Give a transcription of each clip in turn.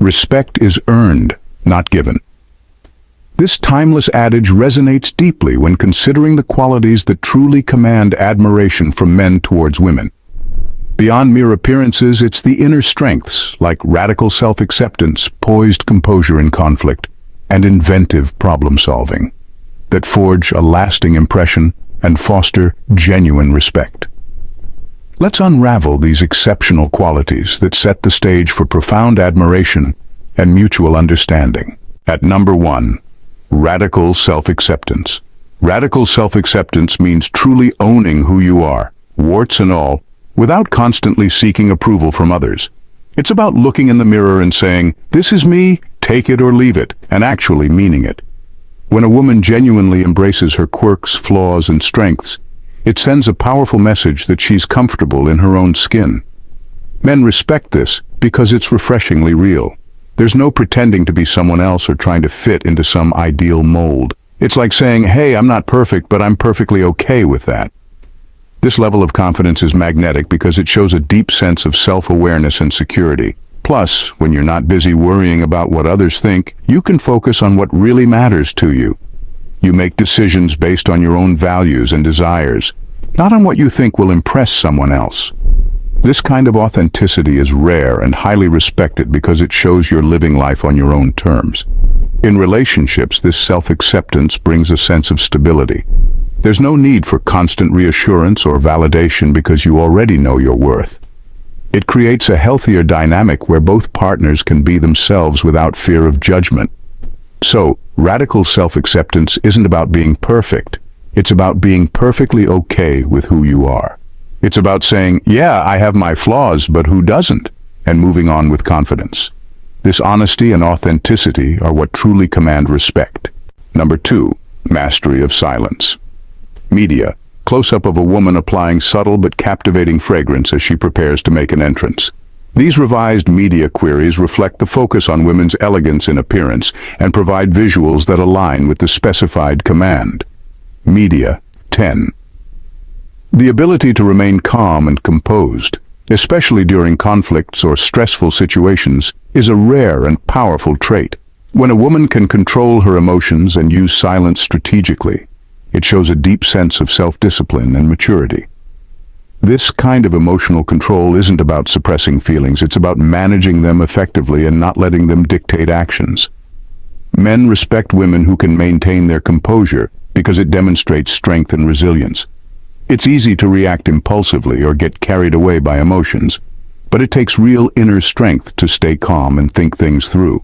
Respect is earned, not given. This timeless adage resonates deeply when considering the qualities that truly command admiration from men towards women. Beyond mere appearances, it's the inner strengths, like radical self-acceptance, poised composure in conflict, and inventive problem-solving, that forge a lasting impression and foster genuine respect. Let's unravel these exceptional qualities that set the stage for profound admiration and mutual understanding. At number 1, radical self-acceptance. Radical self-acceptance means truly owning who you are, warts and all, without constantly seeking approval from others. It's about looking in the mirror and saying, "This is me, take it or leave it," and actually meaning it. When a woman genuinely embraces her quirks, flaws, and strengths, it sends a powerful message that she's comfortable in her own skin. Men respect this because it's refreshingly real. There's no pretending to be someone else or trying to fit into some ideal mold. It's like saying, "Hey, I'm not perfect, but I'm perfectly okay with that." This level of confidence is magnetic because it shows a deep sense of self-awareness and security. Plus, when you're not busy worrying about what others think, you can focus on what really matters to you. You make decisions based on your own values and desires, not on what you think will impress someone else. This kind of authenticity is rare and highly respected because it shows you're living life on your own terms. In relationships, this self-acceptance brings a sense of stability. There's no need for constant reassurance or validation because you already know your worth. It creates a healthier dynamic where both partners can be themselves without fear of judgment. So, radical self-acceptance isn't about being perfect. It's about being perfectly okay with who you are. It's about saying, "Yeah, I have my flaws, but who doesn't?" and moving on with confidence. This honesty and authenticity are what truly command respect. Number 2, mastery of silence. Media. Close-up of a woman applying subtle but captivating fragrance as she prepares to make an entrance. These revised media queries reflect the focus on women's elegance in appearance and provide visuals that align with the specified command. Media. 10. The ability to remain calm and composed, especially during conflicts or stressful situations, is a rare and powerful trait. When a woman can control her emotions and use silence strategically, it shows a deep sense of self-discipline and maturity. This kind of emotional control isn't about suppressing feelings, it's about managing them effectively and not letting them dictate actions. Men respect women who can maintain their composure because it demonstrates strength and resilience. It's easy to react impulsively or get carried away by emotions, but it takes real inner strength to stay calm and think things through.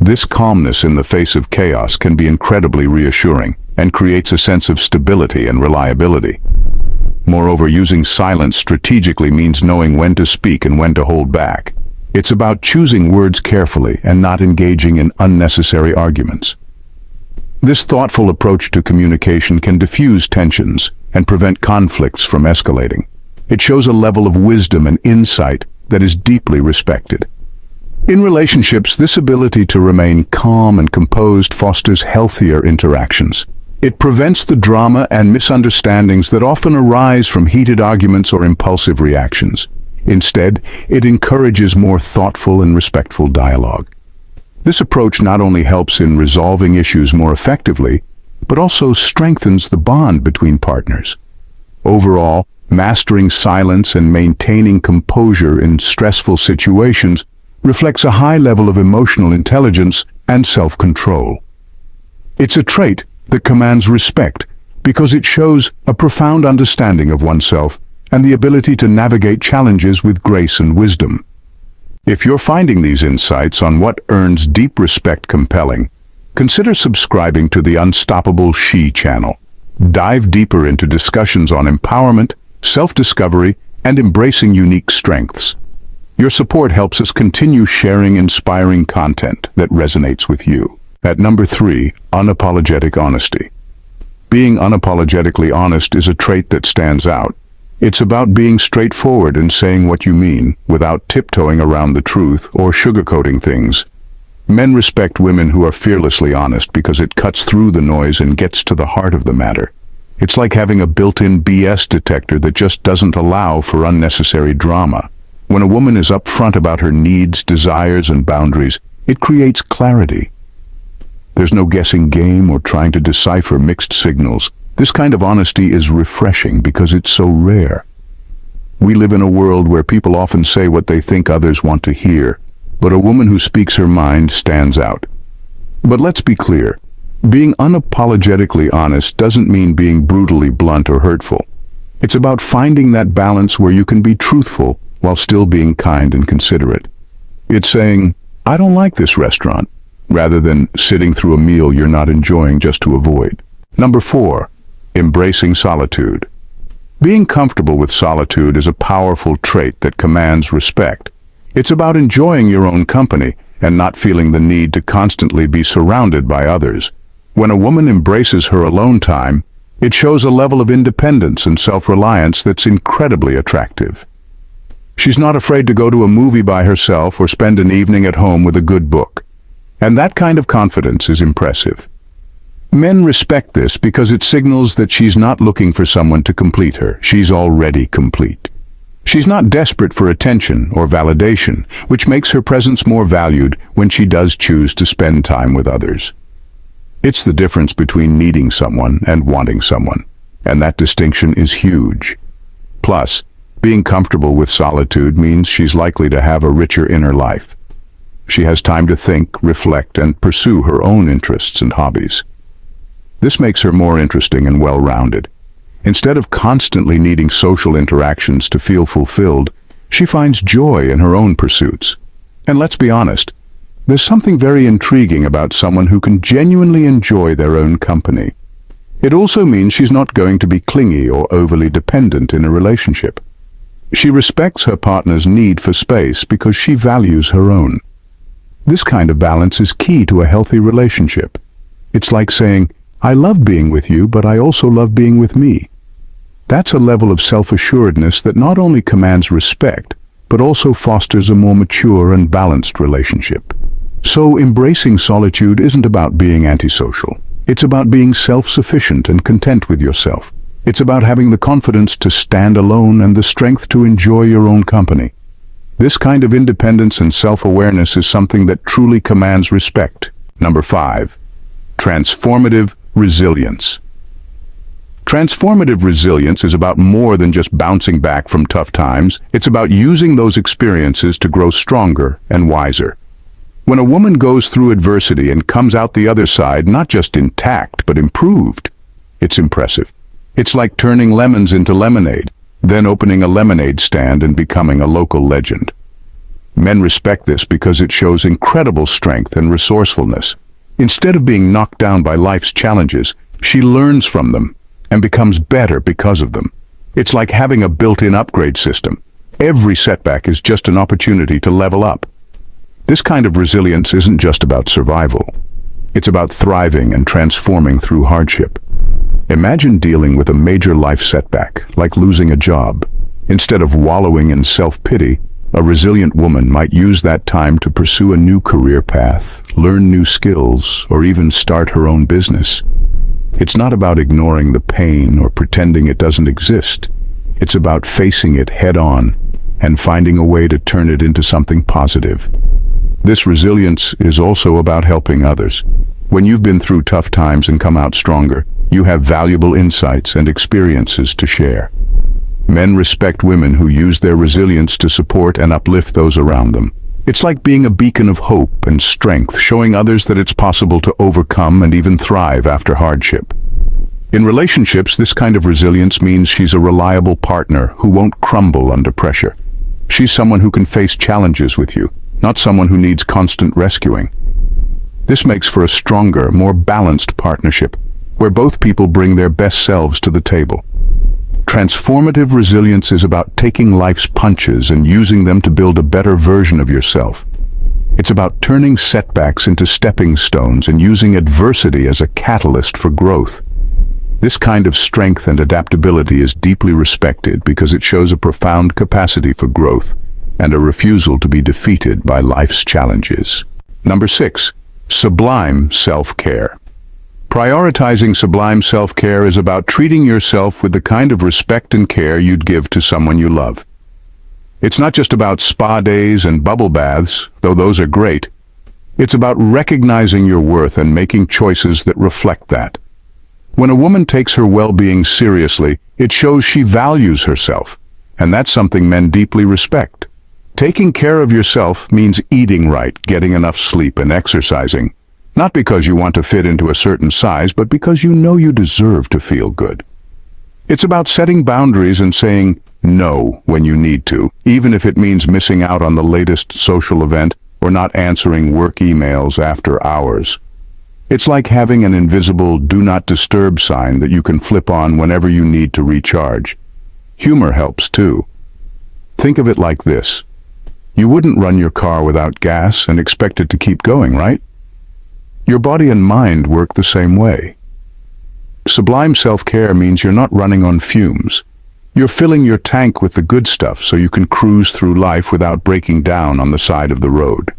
This calmness in the face of chaos can be incredibly reassuring and creates a sense of stability and reliability. Moreover, using silence strategically means knowing when to speak and when to hold back. It's about choosing words carefully and not engaging in unnecessary arguments. This thoughtful approach to communication can diffuse tensions and prevent conflicts from escalating. It shows a level of wisdom and insight that is deeply respected. In relationships, this ability to remain calm and composed fosters healthier interactions. It prevents the drama and misunderstandings that often arise from heated arguments or impulsive reactions. Instead, it encourages more thoughtful and respectful dialogue. This approach not only helps in resolving issues more effectively, but also strengthens the bond between partners. Overall, mastering silence and maintaining composure in stressful situations reflects a high level of emotional intelligence and self-control. It's a trait that commands respect because it shows a profound understanding of oneself and the ability to navigate challenges with grace and wisdom. If you're finding these insights on what earns deep respect compelling, consider subscribing to the Unstoppable She channel. Dive deeper into discussions on empowerment, self-discovery, and embracing unique strengths. Your support helps us continue sharing inspiring content that resonates with you. At number 3, unapologetic honesty. Being unapologetically honest is a trait that stands out. It's about being straightforward and saying what you mean, without tiptoeing around the truth or sugarcoating things. Men respect women who are fearlessly honest because it cuts through the noise and gets to the heart of the matter. It's like having a built-in BS detector that just doesn't allow for unnecessary drama. When a woman is upfront about her needs, desires, and boundaries, it creates clarity. There's no guessing game or trying to decipher mixed signals. This kind of honesty is refreshing because it's so rare. We live in a world where people often say what they think others want to hear, but a woman who speaks her mind stands out. But let's be clear, being unapologetically honest doesn't mean being brutally blunt or hurtful. It's about finding that balance where you can be truthful while still being kind and considerate. It's saying, "I don't like this restaurant," rather than sitting through a meal you're not enjoying just to avoid. Number 4, embracing solitude. Being comfortable with solitude is a powerful trait that commands respect. It's about enjoying your own company and not feeling the need to constantly be surrounded by others. When a woman embraces her alone time, it shows a level of independence and self-reliance that's incredibly attractive. She's not afraid to go to a movie by herself or spend an evening at home with a good book. And that kind of confidence is impressive. Men respect this because it signals that she's not looking for someone to complete her. She's already complete. She's not desperate for attention or validation, which makes her presence more valued when she does choose to spend time with others. It's the difference between needing someone and wanting someone, and that distinction is huge. Plus, being comfortable with solitude means she's likely to have a richer inner life. She has time to think, reflect, and pursue her own interests and hobbies. This makes her more interesting and well-rounded. Instead of constantly needing social interactions to feel fulfilled, she finds joy in her own pursuits. And let's be honest, there's something very intriguing about someone who can genuinely enjoy their own company. It also means she's not going to be clingy or overly dependent in a relationship. She respects her partner's need for space because she values her own. This kind of balance is key to a healthy relationship. It's like saying, "I love being with you, but I also love being with me." That's a level of self-assuredness that not only commands respect, but also fosters a more mature and balanced relationship. So embracing solitude isn't about being antisocial. It's about being self-sufficient and content with yourself. It's about having the confidence to stand alone and the strength to enjoy your own company. This kind of independence and self-awareness is something that truly commands respect. Number 5, transformative resilience. Transformative resilience is about more than just bouncing back from tough times. It's about using those experiences to grow stronger and wiser. When a woman goes through adversity and comes out the other side not just intact but improved, it's impressive. It's like turning lemons into lemonade, then opening a lemonade stand and becoming a local legend. Men respect this because it shows incredible strength and resourcefulness. Instead of being knocked down by life's challenges, she learns from them and becomes better because of them. It's like having a built-in upgrade system. Every setback is just an opportunity to level up. This kind of resilience isn't just about survival. It's about thriving and transforming through hardship. Imagine dealing with a major life setback, like losing a job. Instead of wallowing in self-pity, a resilient woman might use that time to pursue a new career path, learn new skills, or even start her own business. It's not about ignoring the pain or pretending it doesn't exist. It's about facing it head-on and finding a way to turn it into something positive. This resilience is also about helping others. When you've been through tough times and come out stronger, you have valuable insights and experiences to share. Men respect women who use their resilience to support and uplift those around them. It's like being a beacon of hope and strength, showing others that it's possible to overcome and even thrive after hardship. In relationships, this kind of resilience means she's a reliable partner who won't crumble under pressure. She's someone who can face challenges with you, not someone who needs constant rescuing. This makes for a stronger, more balanced partnership, where both people bring their best selves to the table. Transformative resilience is about taking life's punches and using them to build a better version of yourself. It's about turning setbacks into stepping stones and using adversity as a catalyst for growth. This kind of strength and adaptability is deeply respected because it shows a profound capacity for growth and a refusal to be defeated by life's challenges. Number 6, sublime self-care. Prioritizing sublime self-care is about treating yourself with the kind of respect and care you'd give to someone you love. It's not just about spa days and bubble baths, though those are great. It's about recognizing your worth and making choices that reflect that. When a woman takes her well-being seriously, it shows she values herself, and that's something men deeply respect. Taking care of yourself means eating right, getting enough sleep, and exercising. Not because you want to fit into a certain size, but because you know you deserve to feel good. It's about setting boundaries and saying no when you need to, even if it means missing out on the latest social event or not answering work emails after hours. It's like having an invisible do not disturb sign that you can flip on whenever you need to recharge. Humor helps too. Think of it like this. You wouldn't run your car without gas and expect it to keep going, right? Your body and mind work the same way. Sublime self-care means you're not running on fumes. You're filling your tank with the good stuff so you can cruise through life without breaking down on the side of the road.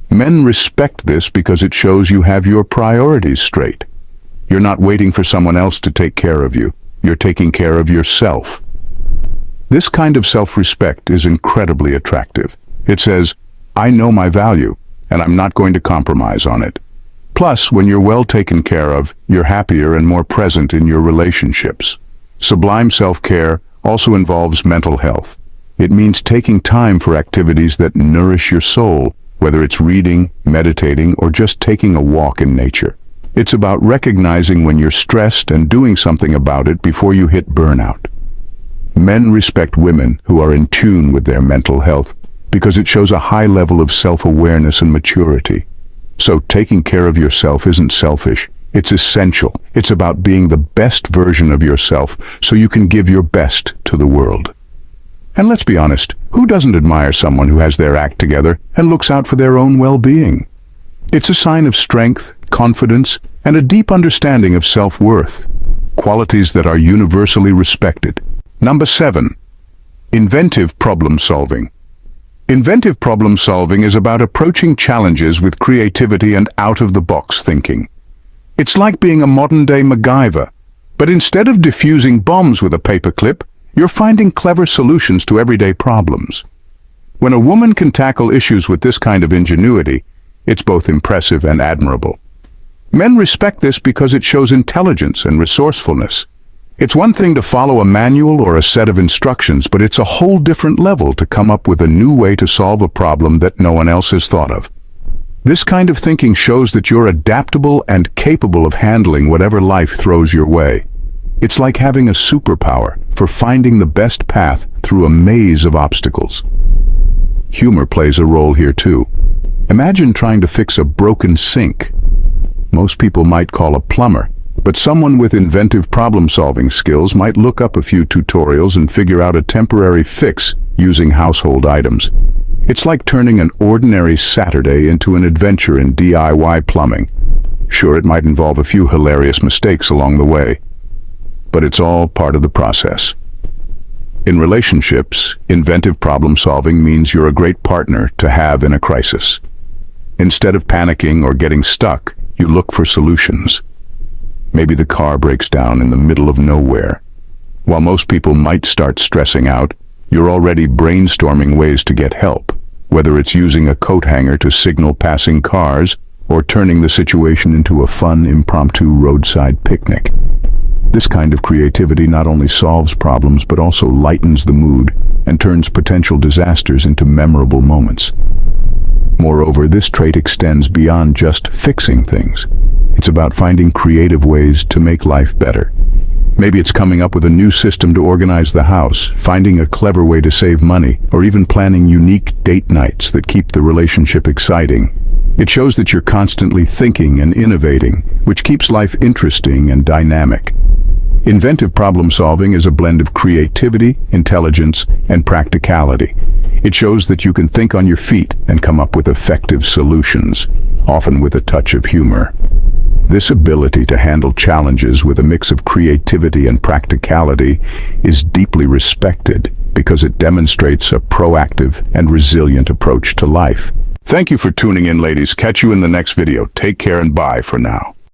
Men respect this because it shows you have your priorities straight. You're not waiting for someone else to take care of you. You're taking care of yourself. This kind of self-respect is incredibly attractive. It says, I know my value, and I'm not going to compromise on it. Plus, when you're well taken care of, you're happier and more present in your relationships. Sublime self-care also involves mental health. It means taking time for activities that nourish your soul, whether it's reading, meditating, or just taking a walk in nature. It's about recognizing when you're stressed and doing something about it before you hit burnout. Men respect women who are in tune with their mental health because it shows a high level of self-awareness and maturity. So taking care of yourself isn't selfish, it's essential. It's about being the best version of yourself so you can give your best to the world. And let's be honest, who doesn't admire someone who has their act together and looks out for their own well-being? It's a sign of strength, confidence, and a deep understanding of self-worth, qualities that are universally respected. Number 7. Inventive problem solving. Inventive problem solving is about approaching challenges with creativity and out-of-the-box thinking. It's like being a modern-day MacGyver, but instead of defusing bombs with a paperclip, you're finding clever solutions to everyday problems. When a woman can tackle issues with this kind of ingenuity, it's both impressive and admirable. Men respect this because it shows intelligence and resourcefulness. It's one thing to follow a manual or a set of instructions, but it's a whole different level to come up with a new way to solve a problem that no one else has thought of. This kind of thinking shows that you're adaptable and capable of handling whatever life throws your way. It's like having a superpower for finding the best path through a maze of obstacles. Humor plays a role here too. Imagine trying to fix a broken sink. Most people might call a plumber, but someone with inventive problem-solving skills might look up a few tutorials and figure out a temporary fix using household items. It's like turning an ordinary Saturday into an adventure in DIY plumbing. Sure, it might involve a few hilarious mistakes along the way, but it's all part of the process. In relationships, inventive problem-solving means you're a great partner to have in a crisis. Instead of panicking or getting stuck, you look for solutions. Maybe the car breaks down in the middle of nowhere. While most people might start stressing out, you're already brainstorming ways to get help, whether it's using a coat hanger to signal passing cars or turning the situation into a fun, impromptu roadside picnic. This kind of creativity not only solves problems but also lightens the mood and turns potential disasters into memorable moments. Moreover, this trait extends beyond just fixing things. It's about finding creative ways to make life better. Maybe it's coming up with a new system to organize the house, finding a clever way to save money, or even planning unique date nights that keep the relationship exciting. It shows that you're constantly thinking and innovating, which keeps life interesting and dynamic. Inventive problem-solving is a blend of creativity, intelligence, and practicality. It shows that you can think on your feet and come up with effective solutions, often with a touch of humor. This ability to handle challenges with a mix of creativity and practicality is deeply respected because it demonstrates a proactive and resilient approach to life. Thank you for tuning in, ladies. Catch you in the next video. Take care and bye for now.